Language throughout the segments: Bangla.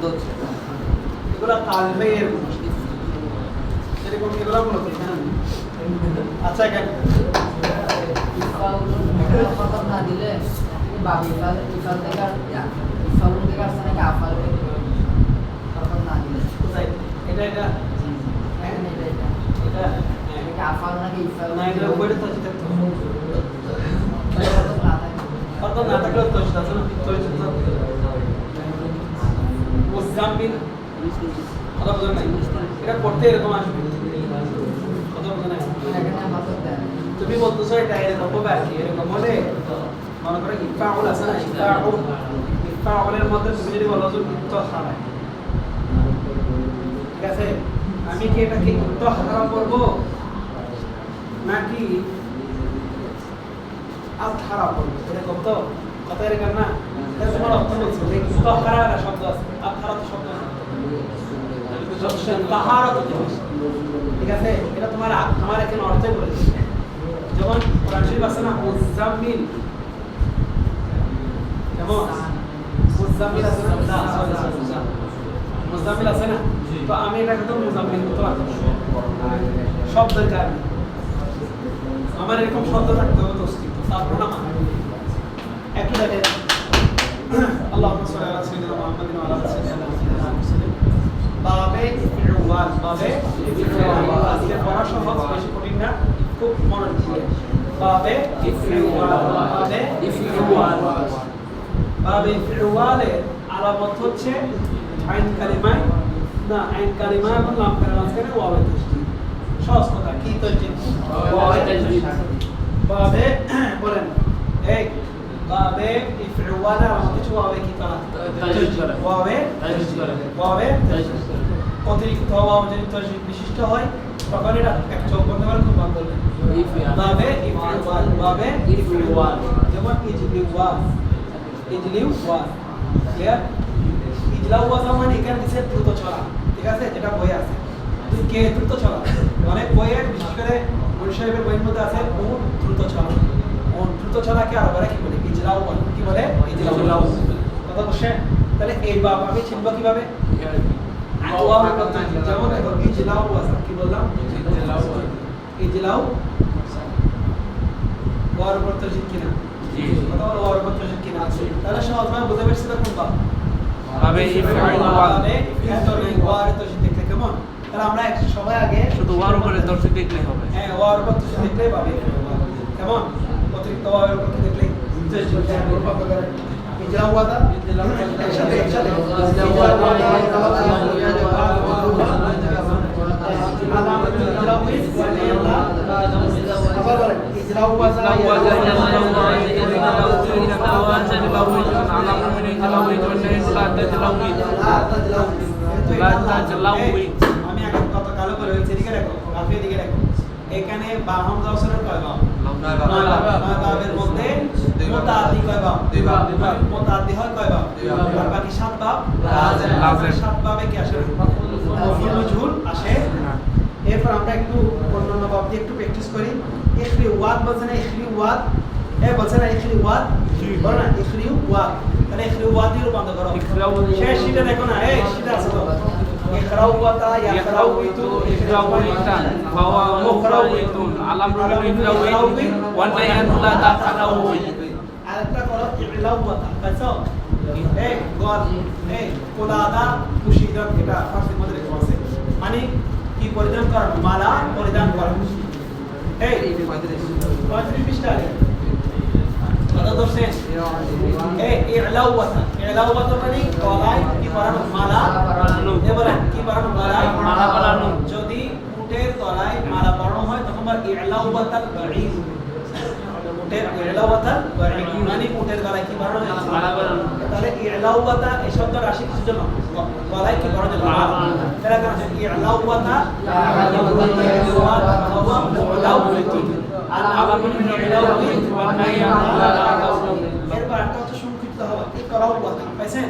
এগুলা কালবে এরকম এরকম এগুলা মূলত আচ্ছা এখানে ইফাল না দিলে বাবু ইফাল থেকে ইফাল থেকে আসছে নাকি আফাল না দিলে কোথায় এটা এটা এটা এটা আফাল নাকি ইফাল না এটা উপরে তো থাকতে কত না থাকলে তো আছে না তো মুজাম্মিল কথা বুঝেন নাই এটা পড়তে এরকম আসবে কথা বুঝেন নাই তুমি বলতেছো এটা এরকম হবে আর কি এরকম হলে মনে করে ইফাউল আছে না ইফাউলের মধ্যে তুমি যদি বলো যে ইফতাহারা ঠিক আছে আমি কি এটাকে ইফতাহারা করব নাকি আতহারা করব এরকম তো কথা এরকম না এটা তোমার অর্থ বলছো যে ইফতাহারা একটা শব্দ আছে আতহারা তো শব্দ আছে তাহারা তো ঠিক আছে এটা তোমার আমার এখানে অর্থে বলেছি যেমন কোরআন শরীফ আছে না মুজাম্মিল যেমন মুজাম্মিল আছে না মুজাম্মিল আছে না তো আমি এটাকে তো মুজাম্মিল করতে পারতাম শব্দের কারণে আমার এরকম শব্দ থাকতে হবে তো অস্তিত্ব তারপর না একটু দেখেন আল্লাহুম্মা সাল্লি আলা সাইয়্যিদিনা মুহাম্মাদিন ওয়া আলা সাইয়্যিদিনা মুহাম্মাদিন বাবে ইফউয়াল বাবে ইফউয়াল আজকে পড়া সহজ বেশি কঠিন না খুব মনোযোগ দিয়ে বাবে ইফউয়াল বাবে ইফউয়াল বাবে ইফউয়ালের আলামত হচ্ছে আইন কালিমায় না আইন কালিমা এবং লাম কালিমার মাঝখানে ওয়াও তাসদীদ সহজ কথা কি তাসদীদ ওয়াও তাসদীদ বাবে বলেন এক বাবে ইফউয়াল আলামত হচ্ছে ওয়াও কি করা তাসদীদ করা ওয়াও তাসদীদ করা ওয়াও তাসদীদ অতিরিক্ত ওয়াও যদি তাসদীদ বিশিষ্ট হয় তখন এটা এক চোখ করতে পারে খুব ভালো বলবেন বাবে ইফউয়াল বাবে ইফউয়াল যেমন ইজলিওয়াস ইজলিওয়াস ক্লিয়ার ইজলাওয়াস মানে এখানে দিছে দ্রুত চলা ঠিক আছে যেটা বই আছে কে দ্রুত চলা অনেক বইয়ে বিশেষ করে মুন্সি সাহেবের বইয়ের মধ্যে আছে কোন দ্রুত চলা কোন দ্রুত চলাকে আরবরা কি বলে ইজলাওয়াস কি বলে ইজলাওয়াস কথা বুঝছেন তাহলে এই বাব আমি চিনব কিভাবে যেমন দেখো ইজলাওয়াস কি বললাম ইজলাও ওয়ার উপর তাসদীদ কিনা জি কথা বলো ওয়ার উপর তাসদীদ কিনা আছে তাহলে সহজভাবে বুঝতে পারছি না কোনটা বাবে ইফউয়াল বাবে ওয়ার তাসদীদ দেখলে কেমন তাহলে আমরা সবাই আগে শুধু ওয়ার উপরে তাসদীদ দেখলে হবে হ্যাঁ ওয়ার উপর তাসদীদ দেখলে বাবে কেমন অতিরিক্ত ওয়ার উপর দেখলে তাসদীদ করে ইজলাওয়াদা একসাথে আমি আগে কত কালো করে হয়েছে এদিকে দেখো আপনি এদিকে দেখো এখানে বা হামজা ওসরের কয় বাম নয় বামের মধ্যে মুতাআদ্দি কয় বাম দুই বাম মুতাআদ্দি হয় কয় বাম আর বাকি সাত বাম লাজেম সাত বাবে কি আসে মজহুল আসে এরপর আমরা একটু অন্যান্য বাব দিয়ে একটু প্র্যাকটিস করি ইখরি ওয়াদ বলছেন ইখরি ওয়াদ বলছেন ইখরি ওয়াদ বল না ইখরি ওয়াদ তাহলে ইখরি ওয়াদ দিয়ে রূপান্তর করো শেষ শীটে দেখো না এই শীটে আছে তো ইখরাওয়াতা ইয়াখরাউতু ইখরাউতান ওয়া মুখরাউতুন আলামরুল ইখরাউত ওয়া নায়ানুলা তাখরাউত আরেকটা করো ইলাওয়াতা বুঝছো এই গল এই কোলাদা কুশিদাত এটা ফার্সির মধ্যে লেখা আছে মানে কি পরিধান করা মালা পরিধান করা এই 35 পৃষ্ঠা কথা দর্শন এই ইলাওয়াতা মানে গলায় কি পরানো মালা পরানো এবারে কি পরানো গলায় মালা পরানো যদি উটের গলায় মালা পরানো হয় তখন আর ইলাওয়াতাল বাঈদ উটের ইলাওয়াতাল বাঈদ মানে উটের গলায় কি পরানো হয় মালা পরানো তাহলে ইলাওয়াতা এই শব্দ রাশি কিছু জন্য গলায় কি পরানো যায় মালা তাহলে কেন আছে ইলাওয়াতা এরপর একটা হচ্ছে সংক্ষিপ্ত হবে ইকরাওয়াতা পাইছেন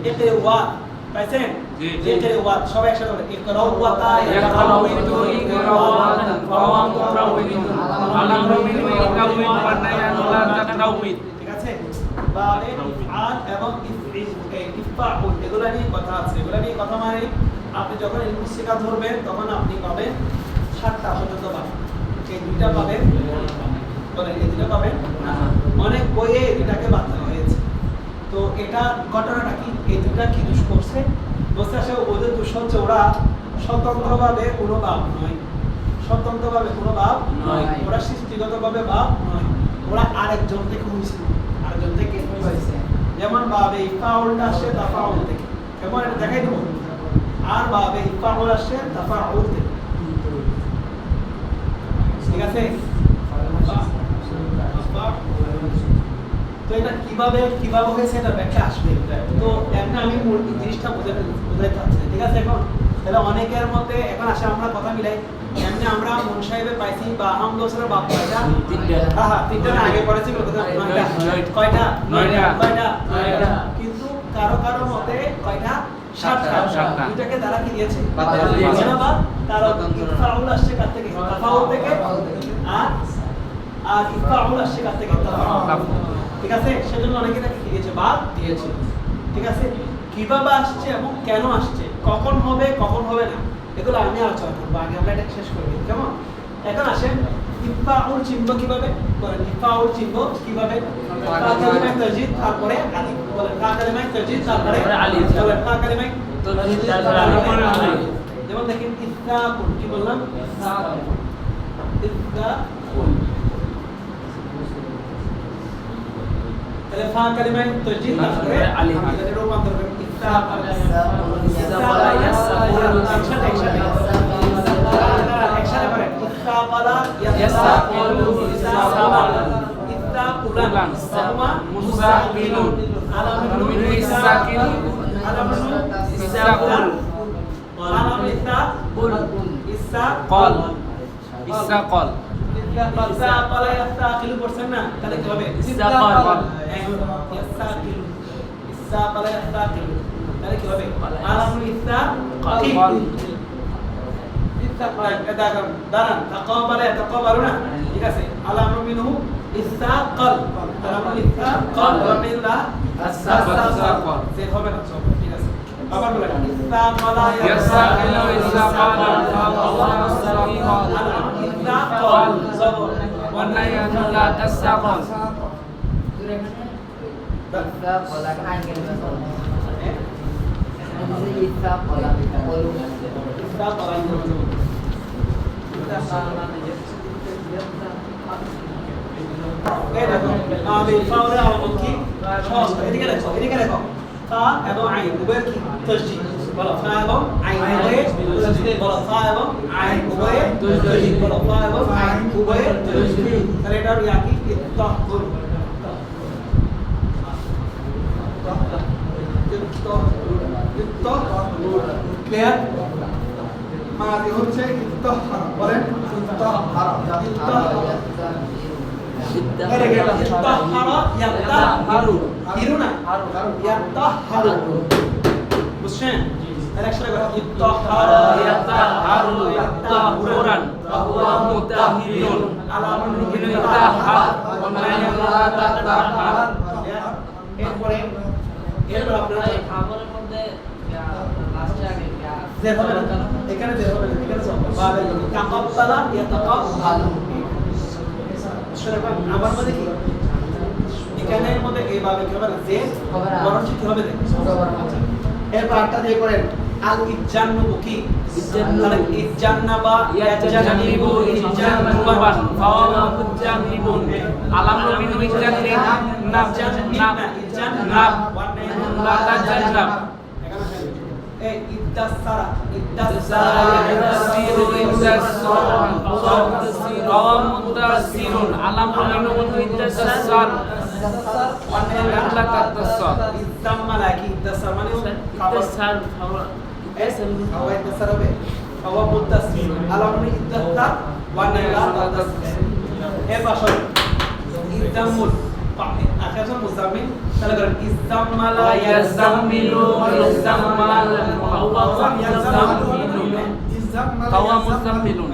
ইকরাওয়াত পাইছেন ইকরাওয়াত সবাই একসাথে বলে ইকরাওয়াতা ইয়াখরাউতু ইকরাওয়াতান ওয়া মুখরাউতুন আলামরুল ইখরাউত ওয়া নায়ানুলা তাখরাউত ঠিক আছে বাবে ইফআল এবং ইফইল ইফাউল এগুলা নিয়ে কথা আছে। এগুলা নিয়ে কথা মানে আপনি যখন ইলম শিক্ষা ধরবেন তখন আপনি পাবেন 7টা পর্যন্ত পাবেন। এই দুইটা পাবেন, বলেন এই দুইটা পাবেন না। অনেক বইয়ে এই দুইটাকে বাদ দেওয়া হয়েছে। তো এটা ঘটনাটা কি, এই দুইটা কি দোষ করছে? বলতে আসে ওদের দোষ হচ্ছে ওরা স্বতন্ত্রভাবে কোনো বাপ নয়, স্বতন্ত্রভাবে কোনো বাপ নয়, ওরা সৃষ্টিগতভাবে বাপ নয়, ওরা আরেকজন থেকে হয়েছিল, আরেকজন থেকে হয়েছে। যেমন বাবে ইফাউলটা আসে তাফাউল থেকে, কেমন এটা দেখাই দেবো। আর বাবে ইফাউল আসে তাফাউল থেকে, ঠিক আছে? তো এটা কিভাবে হয়েছে এটা ব্যাখ্যা আসবে। তো এখন আমি মূল জিনিসটা বোঝাতে চাচ্ছি, ঠিক আছে? এখন তাহলে অনেকের মধ্যে এখন আসে আমরা কথা মিলাই, এমনি আমরা মন সাহেবে পাইছি বা আহমদোসের বাপ কয়টা? হ্যাঁ, তিনটা না আগে পড়েছি কয়টা? 9টা। কিন্তু কারো মতে কয়টা? 7টা। দুটাকে তারা কি দিয়েছে? জানাবা তার ইফাউল আসছে কার থেকে? তাফাউল থেকে। আর ইফাউল আসছে কার থেকে? তাফাউল, ঠিক আছে? সেজন্য অনেকে এটাকে কি দিয়েছে? বাদ দিয়েছে, ঠিক আছে? কিভাবে আসছে এবং কেন আসছে, কখন হবে কখন হবে না, এগুলো আমি আলোচনা করবো। আগে আমরা এটা শেষ করবো, কেমন? এখন আসেন ইফাউল চিহ্ন কিভাবে? বলেন ইফাউল চিহ্ন কিভাবে? তা কালিমায়ে তাজদীদ তারপরে আলিফ, বলেন তা কালিমায়ে তাজদীদ তারপরে আলিফ, বলেন তা কালিমায়ে তাজদীদ তারপরে আলিফ। যেমন দেখেন ইফতাকুল, কি বললাম? ইফতাকুল, তাহলে ফা কালিমায়ে তাজদীদ তারপরে আলিফ, এটা রূপান্তর করেন ইফতাকুল, একসাথে করেন ইফতাকালা ইয়াসাকুলু ইফতাকুলান ইফতাকুলান সামা মুসাকিলুন আলামু ইসাকিল আলামু ইসাকুল আলামু ইসাকুল ইসাকাল ইসাকাল ইসাকালা ইয়াসাকিলু পড়ছেন না? তাহলে কি হবে? ইসাকাল ইয়াসাকিলু ইসাকালা ইয়াসাকিলু, তাহলে কি হবে? আলামু ইসাকিল দাঁড়ান, তাকাবালা ইয়াতাকাবালুনা, ঠিক আছে? আলামু মিনহু ইসাকাল, আলামু ইসাকাল ওয়ামিল্লা আসাকাল, সে হবে না সব, ঠিক আছে? আবার বলেন ইসাকালা ইয়াসাকিলু ইসাকালা আলামু ইসাকাল জবর ওয়ান্না ইয়ানুলা তাসাকাল। ইফতাকালা আইন কেন বলছেন? এই ইফতাকালা বলুন ইফতাকালা এই দেখো আমি ফাউলে আলামত কি? সহজ, এদিকে দেখো ফা এবং আইন উভয়ের কি? তাসদীদ। বলো ফা এবং আইন উভয়ের তাসদীদ, বলো ফা এবং আইন উভয়ের তাসদীদ, বলো ফা এবং আইন উভয়ের তাসদীদ। তাহলে এটা ইয়া কি? ইত্তাহুর, ক্লিয়ার? মাদি হচ্ছে ইত্তাহার, বলেন ইত্তাহার, ইত্তাহারা ইয়াত্তাহারু, হিরু না ইয়াত্তাহারু, বুঝছেন? তাহলে একসাথে বলেন ইত্তাহারা ইয়াত্তাহারু ইয়াত্তাহুরান ওয়া মুতাহিরুন আলামুন ইত্তাহার ওয়া মান ইয়াতাতাহার। এরপরে আপনারা খাবারের মধ্যে লাস্টে আগে যে হবে না, এখানে যে হবে না, এখানে সব বাবে তাকাব্বালা ইয়াতাকাব্বালু। সেরকম আবার মানে কি এখানের মধ্যে এই ভাবে কি হবে না, যে বরং কি হবে দেখুন। এরপর একটা দিয়ে করেন আল ইজান্নু কি? তাহলে ইজান্নাবা ইয়াজান্নিবু ইজান্নুবান ফাওয়া মুজান্নিবুন আলামু মিনু ইজান্নিব নাব ইজান্নাব ওয়া লা তাজান্নাব। এই ইদ্দাসারা ইয়াদাসিরু ইদ্দাসারান ফাওয়া মুদাসসিরুন আলামু মিনু ইদ্দাসার ওয়া লা তাতাসার। ইদ্দামালা কি? ইদ্দাসার মানে ইদ্দাসার ফাওয়া ফাওয়া ইদ্দাসার হবে ফাওয়া মুদাসসির আলামু ইদ্দাসার ওয়া লা তাতাসার। এর পাশে ইদ্দামুল আকাশে মুজাম্মিল, তাহলে করেন ইজাম্মালা ইয়াজাম্মিলু ইজাম্মাল ফাওয়া মুজাম্মিলুন ফাওয়া মুজাম্মিলুন।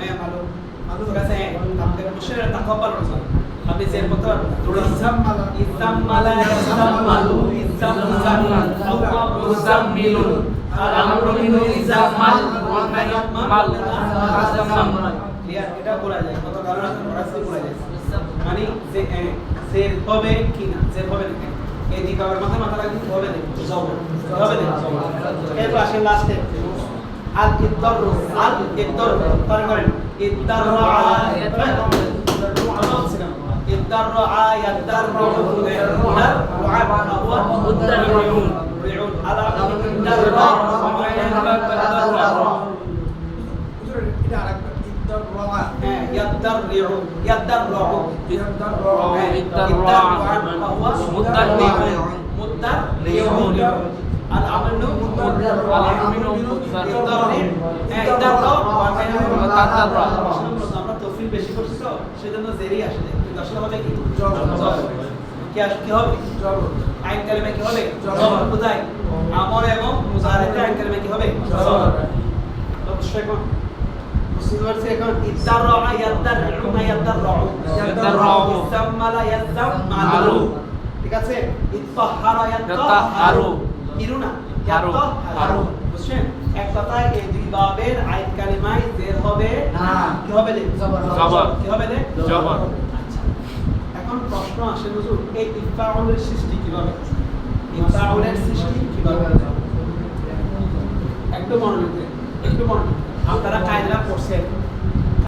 ঠিক আছে? আপনাদের মুশরিক তাকাব্বাল রাসূল আপনি জের করতে পারবেন না ইসাম্মালা ইসাম্মালু ইসাম্মাল আল্লাহ মুজাম্মিলুন আল-আমরু মিনহু ইসাম্মাল ওয়া নাইয়ামাল আসাম্মাল ক্লিয়ার এটা বলা যায় কত কারণ আছে পড়াতে বলা যায় মানে যে জের হবে কি না জের হবে না এই দিকে আবার মাথা রাখতে হবে না জবর হবে না এরপর আসেন লাস্টে al-iddarru তার করেন iddarra iddarra yaddarru huwa মুদ্দারিউন ri'un ala iddarra yaddarru yaddarru mudarri'un al-amru আমরা তফসিল বেশি করছি তো সেজন্য জেরি আসে কিন্তু আসলে হবে কি কি হবে আইন কালেমে কি হবে জবর বুঝাই আমর এবং মুজারিতে আইন কালেমে কি হবে জবর অবশ্যই কোন মুসলিম ওয়ার্ডে এখন ইদাররা ইয়াদাররুনা ইয়াদাররু ইসাম্মালা ইয়াসাম্মালু ঠিক আছে ইত্তাহারা ইয়াতাহারু ইরুনা ইয়াতাহারু বুঝছেন এক কথায় এই দুই বাবের আইন কালিমায় জের হবে না কি হবে রে জবর কি হবে রে জবর আচ্ছা এখন প্রশ্ন আসে হুজুর এই ইফাউলের সৃষ্টি কিভাবে ইফাউলের সৃষ্টি কিভাবে একটু মনোযোগ দেন আপনারা কায়দা পড়ছেন